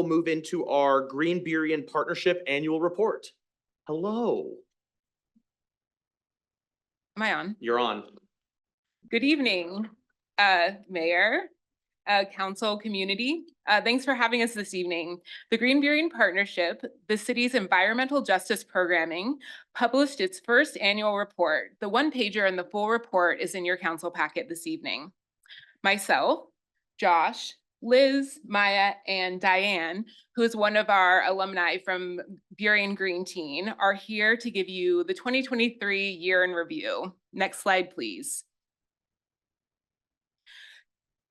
move into our Green Burien Partnership Annual Report. Hello. Am I on? You're on. Good evening, Mayor, Council, community. Thanks for having us this evening. The Green Burien Partnership, the city's environmental justice programming, published its first annual report. The one-pager and the full report is in your council packet this evening. Myself, Josh, Liz, Maya, and Diane, who is one of our alumni from Burien Green Teen, are here to give you the 2023 year in review. Next slide, please.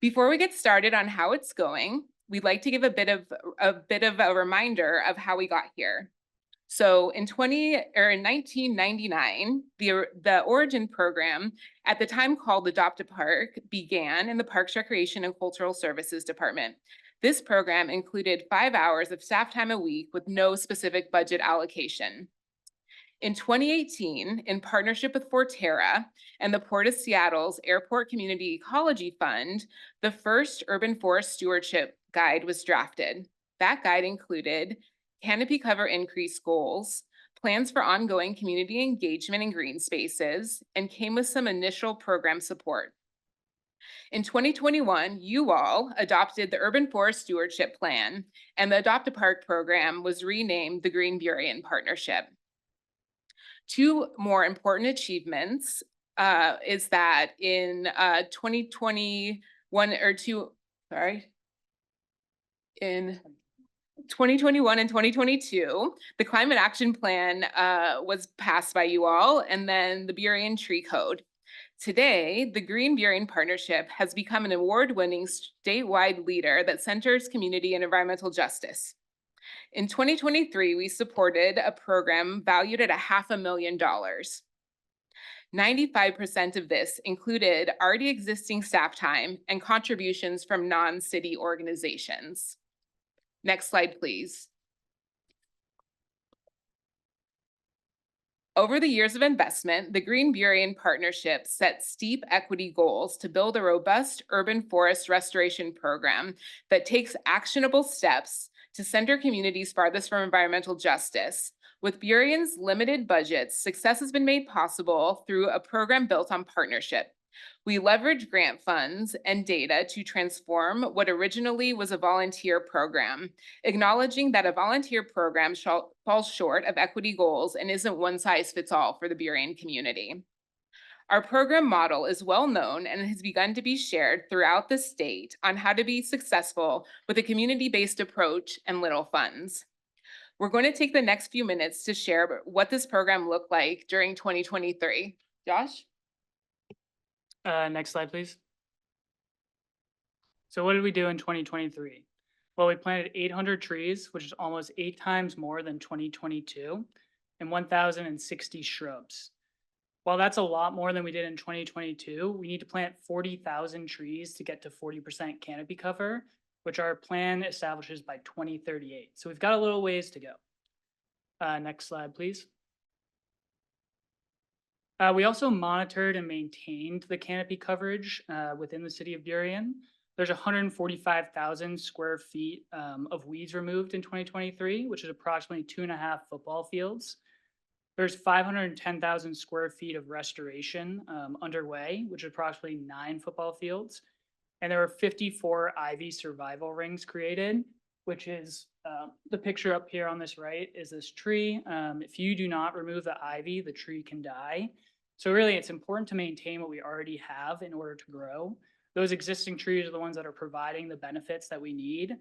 Before we get started on how it's going, we'd like to give a bit of a reminder of how we got here. So in 1999, the Origin program, at the time called Adopt a Park, began in the Parks, Recreation, and Cultural Services Department. This program included 5 hours of staff time a week with no specific budget allocation. In 2018, in partnership with Forterra and the Port of Seattle's Airport Community Ecology Fund, the first Urban Forest Stewardship Guide was drafted. That guide included canopy cover increase goals, plans for ongoing community engagement in green spaces, and came with some initial program support. In 2021, you all adopted the Urban Forest Stewardship Plan, and the Adopt a Park program was renamed the Green Burien Partnership. Two more important achievements is that in 2021 in 2021 and 2022, the Climate Action Plan was passed by you all, and then the Burien Tree Code. Today, the Green Burien Partnership has become an award-winning statewide leader that centers community and environmental justice. In 2023, we supported a program valued at $500,000. 95% of this included already existing staff time and contributions from non-city organizations. Next slide, please. Over the years of investment, the Green Burien Partnership set steep equity goals to build a robust urban forest restoration program that takes actionable steps to center communities farthest from environmental justice. With Burien's limited budgets, success has been made possible through a program built on partnership. We leverage grant funds and data to transform what originally was a volunteer program, acknowledging that a volunteer program falls short of equity goals and isn't one size fits all for the Burien community. Our program model is well known and has begun to be shared throughout the state on how to be successful with a community-based approach and little funds. We're going to take the next few minutes to share what this program looked like during 2023. Josh? Next slide, please. So what did we do in 2023? Well, we planted 800 trees, which is almost 8 times more than 2022, and 1,060 shrubs. While that's a lot more than we did in 2022, we need to plant 40,000 trees to get to 40% canopy cover, which our plan establishes by 2038. So we've got a little ways to go. Next slide, please. We also monitored and maintained the canopy coverage within the city of Burien. There's 145,000 square feet of weeds removed in 2023, which is approximately 2.5 football fields. There's 510,000 square feet of restoration underway, which is approximately 9 football fields. And there were 54 ivy survival rings created, which is the picture up here on this right is this tree. If you do not remove the ivy, the tree can die. So really, it's important to maintain what we already have in order to grow. Those existing trees are the ones that are providing the benefits that we need.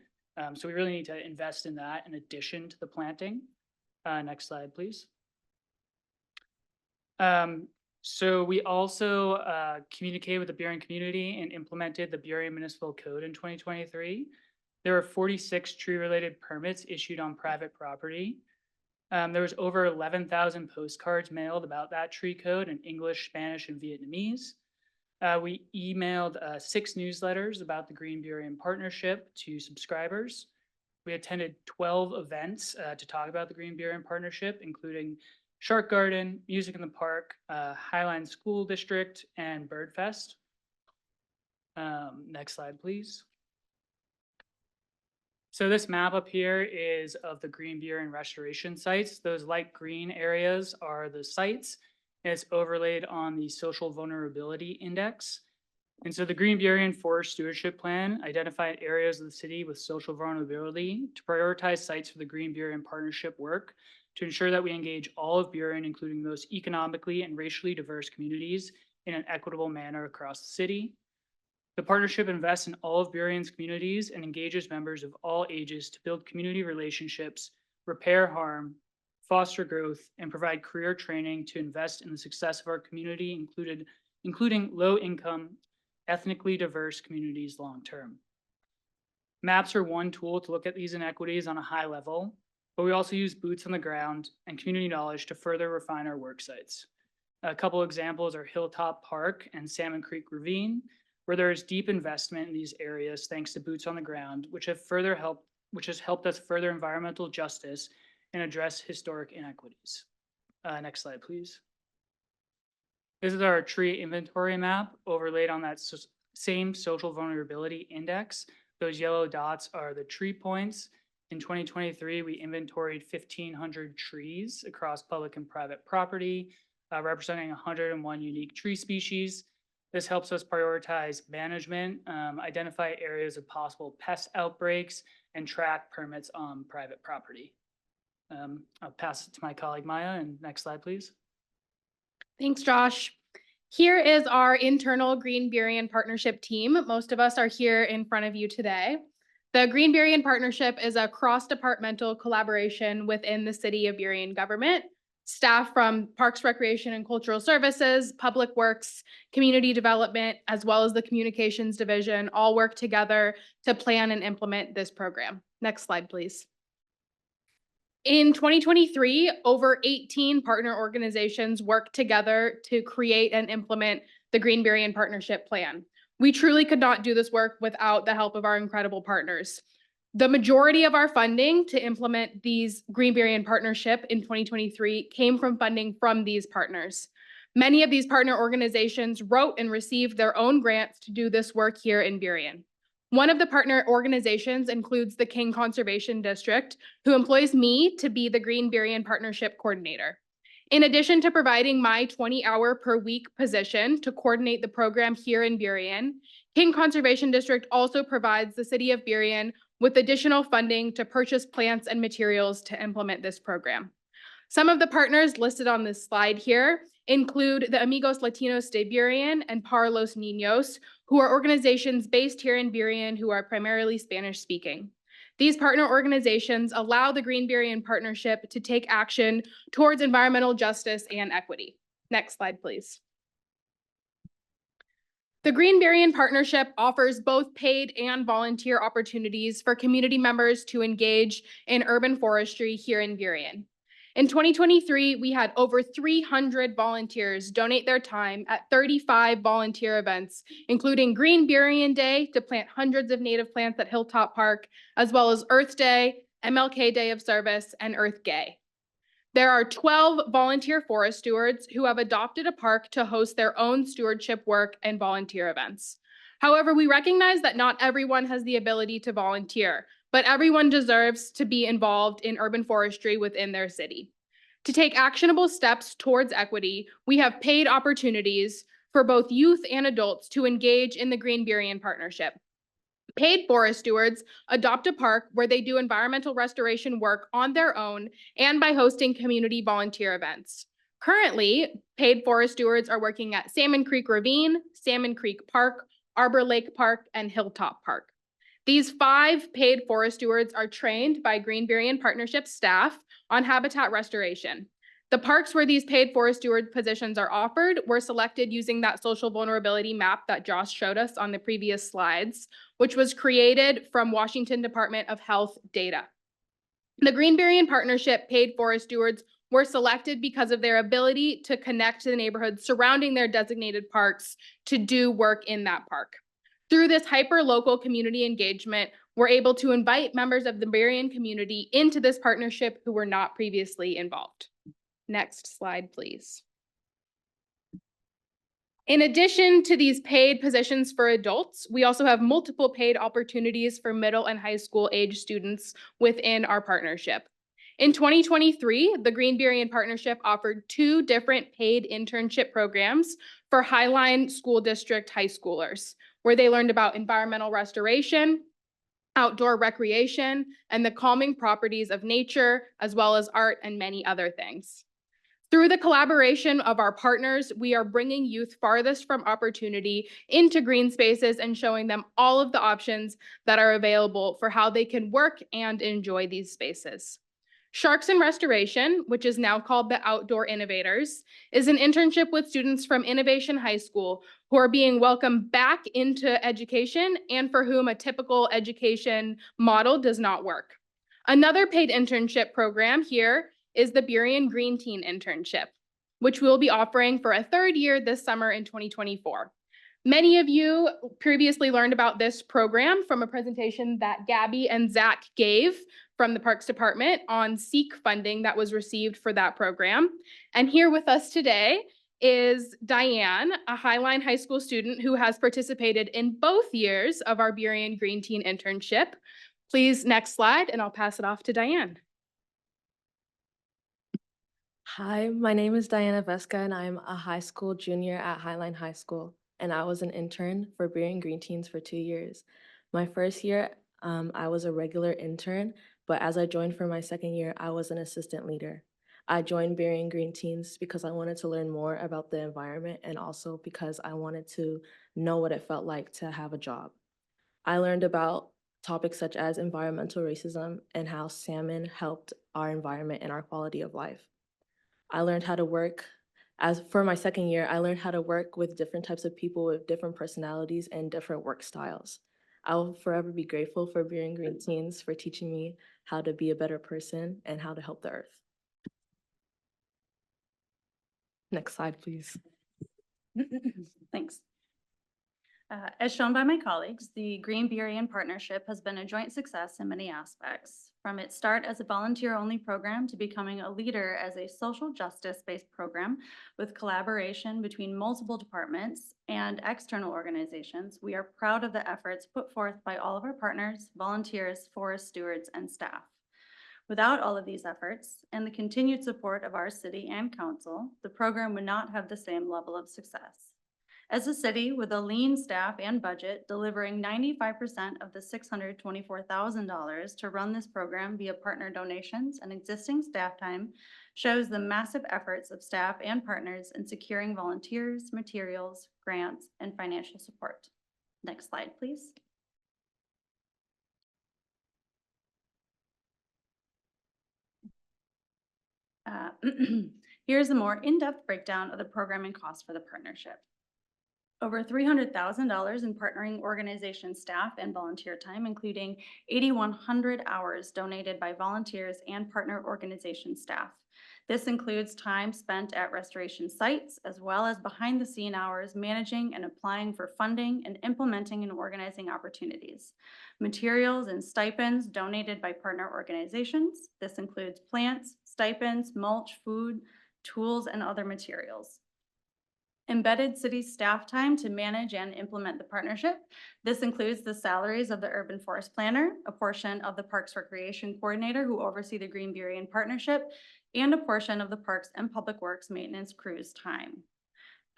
So we really need to invest in that in addition to the planting. Next slide, please. So we also communicated with the Burien community and implemented the Burien Municipal Code in 2023. There were 46 tree-related permits issued on private property. There was over 11,000 postcards mailed about that tree code in English, Spanish, and Vietnamese. We emailed 6 newsletters about the Green Burien Partnership to subscribers. We attended 12 events to talk about the Green Burien Partnership, including Shark Garden, Music in the Park, Highline School District, and Bird Fest. Next slide, please. So this map up here is of the green Burien restoration sites. Those light green areas are the sites, and it's overlaid on the social vulnerability index. And so the Green Burien Forest Stewardship Plan identified areas of the city with social vulnerability to prioritize sites for the Green Burien partnership work to ensure that we engage all of Burien, including the most economically and racially diverse communities, in an equitable manner across the city. The partnership invests in all of Burien's communities and engages members of all ages to build community relationships, repair harm, foster growth, and provide career training to invest in the success of our community, including low-income, ethnically diverse communities long-term. Maps are one tool to look at these inequities on a high level, but we also use boots on the ground and community knowledge to further refine our work sites. A couple examples are Hilltop Park and Salmon Creek Ravine, where there is deep investment in these areas thanks to boots on the ground, which has helped us further environmental justice and address historic inequities. Next slide, please. This is our tree inventory map overlaid on that same social vulnerability index. Those yellow dots are the tree points. In 2023, we inventoried 1,500 trees across public and private property, representing 101 unique tree species. This helps us prioritize management, identify areas of possible pest outbreaks, and track permits on private property. I'll pass it to my colleague Maya, and next slide, please. Thanks, Josh. Here is our internal Green Burien Partnership team. Most of us are here in front of you today. The Green Burien Partnership is a cross-departmental collaboration within the City of Burien government. Staff from Parks, Recreation, and Cultural Services, Public Works, Community Development, as well as the Communications Division all work together to plan and implement this program. Next slide, please. In 2023, over 18 partner organizations worked together to create and implement the Green Burien Partnership Plan. We truly could not do this work without the help of our incredible partners. The majority of our funding to implement these Green Burien Partnership in 2023 came from funding from these partners. Many of these partner organizations wrote and received their own grants to do this work here in Burien. One of the partner organizations includes the King Conservation District, who employs me to be the Green Burien Partnership Coordinator. In addition to providing my 20-hour per week position to coordinate the program here in Burien, King Conservation District also provides the City of Burien with additional funding to purchase plants and materials to implement this program. Some of the partners listed on this slide here include the Amigos Latinos de Burien and Par Los Niños, who are organizations based here in Burien who are primarily Spanish speaking. These partner organizations allow the Green Burien Partnership to take action towards environmental justice and equity. Next slide, please. The Green Burien Partnership offers both paid and volunteer opportunities for community members to engage in urban forestry here in Burien. In 2023, we had over 300 volunteers donate their time at 35 volunteer events, including Green Burien Day to plant hundreds of native plants at Hilltop Park, as well as Earth Day, MLK Day of Service, and Earth Gay. There are 12 volunteer forest stewards who have adopted a park to host their own stewardship work and volunteer events. However, we recognize that not everyone has the ability to volunteer, but everyone deserves to be involved in urban forestry within their city. To take actionable steps towards equity, we have paid opportunities for both youth and adults to engage in the Green Burien Partnership. Paid forest stewards adopt a park where they do environmental restoration work on their own and by hosting community volunteer events. Currently, paid forest stewards are working at Salmon Creek Ravine, Salmon Creek Park, Arbor Lake Park, and Hilltop Park. These 5 paid forest stewards are trained by Green Burien Partnership staff on habitat restoration. The parks where these paid forest steward positions are offered were selected using that social vulnerability map that Josh showed us on the previous slides, which was created from Washington Department of Health data. The Green Burien Partnership paid forest stewards were selected because of their ability to connect to the neighborhoods surrounding their designated parks to do work in that park. Through this hyper-local community engagement, we're able to invite members of the Burien community into this partnership who were not previously involved. Next slide, please. In addition to these paid positions for adults, we also have multiple paid opportunities for middle and high school age students within our partnership. In 2023, the Green Burien Partnership offered 2 different paid internship programs for Highline School District high schoolers, where they learned about environmental restoration, outdoor recreation, and the calming properties of nature, as well as art and many other things. Through the collaboration of our partners, we are bringing youth farthest from opportunity into green spaces and showing them all of the options that are available for how they can work and enjoy these spaces. Sharks in Restoration, which is now called the Outdoor Innovators, is an internship with students from Innovation High School who are being welcomed back into education and for whom a typical education model does not work. Another paid internship program here is the Burien Green Teen Internship, which we'll be offering for a 3rd year this summer in 2024. Many of you previously learned about this program from a presentation that Gabby and Zach gave from the Parks Department on SEEK funding that was received for that program. And here with us today is Diane, a Highline High School student who has participated in both years of our Burien Green Teen Internship. Please, next slide, and I'll pass it off to Diane. Hi, my name is Diana Vesca, and I'm a high school junior at Highline High School, and I was an intern for Burien Green Teens for 2 years. My first year, I was a regular intern, but as I joined for my 2nd year, I was an assistant leader. I joined Burien Green Teens because I wanted to learn more about the environment and also because I wanted to know what it felt like to have a job. I learned about topics such as environmental racism and how salmon helped our environment and our quality of life. I learned how to work, for my 2nd year, I learned how to work with different types of people with different personalities and different work styles. I will forever be grateful for Burien Green Teens for teaching me how to be a better person and how to help the earth. Next slide, please. Thanks. As shown by my colleagues, the Green Burien Partnership has been a joint success in many aspects, from its start as a volunteer-only program to becoming a leader as a social justice-based program with collaboration between multiple departments and external organizations. We are proud of the efforts put forth by all of our partners, volunteers, forest stewards, and staff. Without all of these efforts and the continued support of our city and council, the program would not have the same level of success. As a city with a lean staff and budget, delivering 95% of the $624,000 to run this program via partner donations and existing staff time shows the massive efforts of staff and partners in securing volunteers, materials, grants, and financial support. Next slide, please. Here's a more in-depth breakdown of the programming costs for the partnership. Over $300,000 in partnering organization staff and volunteer time, including 8,100 hours donated by volunteers and partner organization staff. This includes time spent at restoration sites, as well as behind-the-scene hours managing and applying for funding and implementing and organizing opportunities. Materials and stipends donated by partner organizations. This includes plants, stipends, mulch, food, tools, and other materials. Embedded city staff time to manage and implement the partnership. This includes the salaries of the urban forest planner, a portion of the parks recreation coordinator who oversee the Green Burien Partnership, and a portion of the parks and public works maintenance crews time.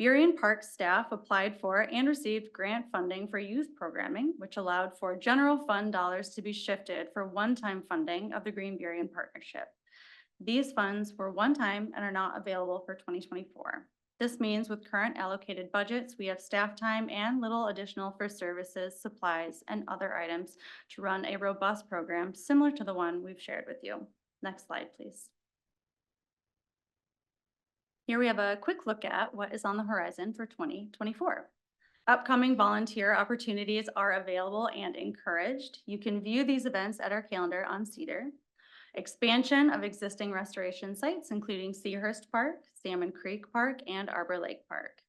Burien Parks staff applied for and received grant funding for youth programming, which allowed for general fund dollars to be shifted for one-time funding of the Green Burien Partnership. These funds were one-time and are not available for 2024. This means with current allocated budgets, we have staff time and little additional for services, supplies, and other items to run a robust program similar to the one we've shared with you. Next slide, please. Here we have a quick look at what is on the horizon for 2024. Upcoming volunteer opportunities are available and encouraged. You can view these events at our calendar on Cedar. Expansion of existing restoration sites, including Seahurst Park, Salmon Creek Park, and Arbor Lake Park.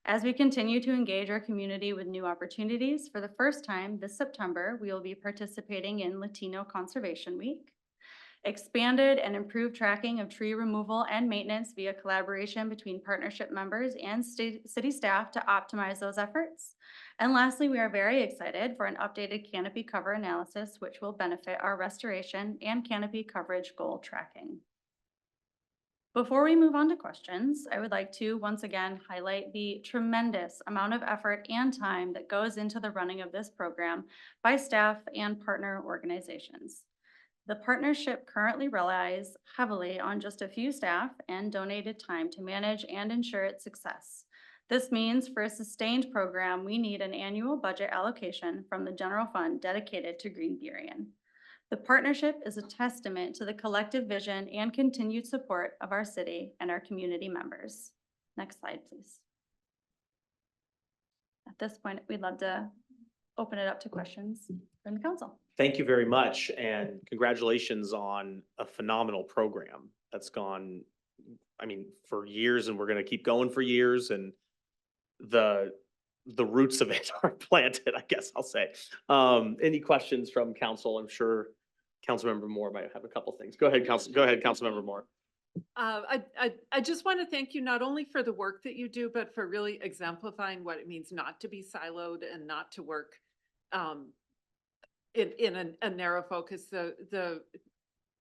As we continue to engage our community with new opportunities, for the first time this September, we will be participating in Latino Conservation Week. expanded and improved tracking of tree removal and maintenance via collaboration between partnership members and city staff to optimize those efforts. And lastly, we are very excited for an updated canopy cover analysis, which will benefit our restoration and canopy coverage goal tracking. Before we move on to questions, I would like to once again highlight the tremendous amount of effort and time that goes into the running of this program by staff and partner organizations. The partnership currently relies heavily on just a few staff and donated time to manage and ensure its success. This means for a sustained program, we need an annual budget allocation from the general fund dedicated to Green Burien. The partnership is a testament to the collective vision and continued support of our city and our community members. Next slide, please. At this point, we'd love to open it up to questions from the council. Thank you very much, and congratulations on a phenomenal program that's gone, I mean, for years, and we're gonna keep going for years, and the roots of it are planted, I guess I'll say. Any questions from council? I'm sure Councilmember Moore might have a couple things. Go ahead, Councilmember Moore. I just want to thank you not only for the work that you do, but for really exemplifying what it means not to be siloed and not to work in a narrow focus. The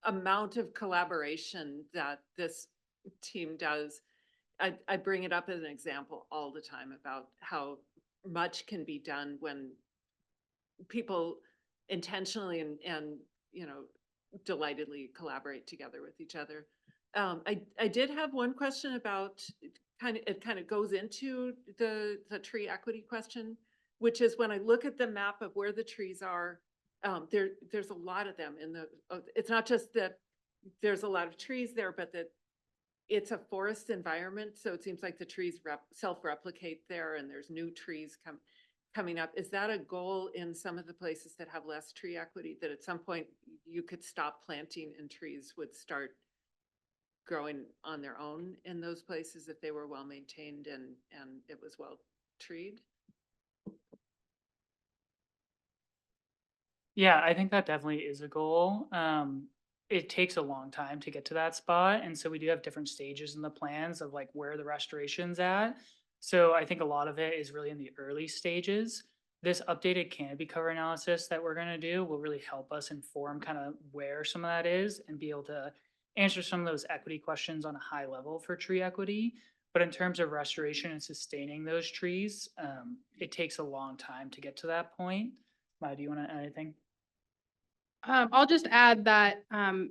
amount of collaboration that this team does, I bring it up as an example all the time about how much can be done when people intentionally and you know, delightedly collaborate together with each other. I did have one question about it kind of goes into the tree equity question, which is when I look at the map of where the trees are, there's a lot of them in the, it's not just that there's a lot of trees there, but that it's a forest environment. So it seems like the trees self-replicate there and there's new trees coming up. Is that a goal in some of the places that have less tree equity, that at some point you could stop planting and trees would start growing on their own in those places if they were well maintained and it was well treed? Yeah, I think that definitely is a goal. It takes a long time to get to that spot. And so we do have different stages in the plans of like where the restoration's at. So I think a lot of it is really in the early stages. This updated canopy cover analysis that we're going to do will really help us inform kind of where some of that is and be able to answer some of those equity questions on a high level for tree equity. But in terms of restoration and sustaining those trees, it takes a long time to get to that point. Maya, do you want to add anything? I'll just add that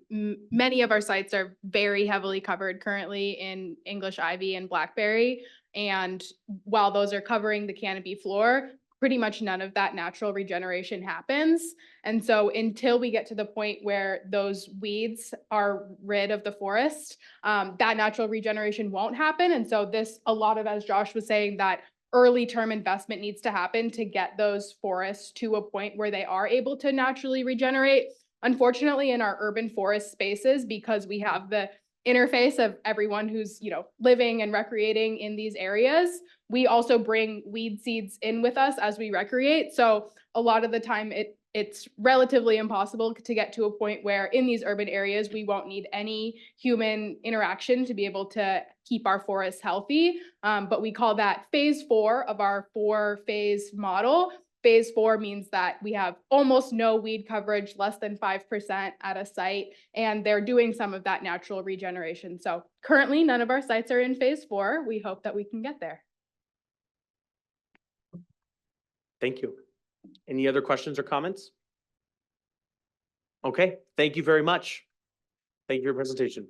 many of our sites are very heavily covered currently in English ivy and blackberry. And while those are covering the canopy floor, pretty much none of that natural regeneration happens. And so until we get to the point where those weeds are rid of the forest, that natural regeneration won't happen. And so a lot of, as Josh was saying, that early term investment needs to happen to get those forests to a point where they are able to naturally regenerate. Unfortunately, in our urban forest spaces, because we have the interface of everyone who's, living and recreating in these areas, we also bring weed seeds in with us as we recreate. So a lot of the time it's relatively impossible to get to a point where in these urban areas, we won't need any human interaction to be able to keep our forests healthy. But we call that phase 4 of our 4-phase model. Phase 4 means that we have almost no weed coverage, less than 5% at a site, and they're doing some of that natural regeneration. So currently, none of our sites are in phase 4. We hope that we can get there. Thank you. Any other questions or comments? Okay, thank you very much. Thank you for your presentation.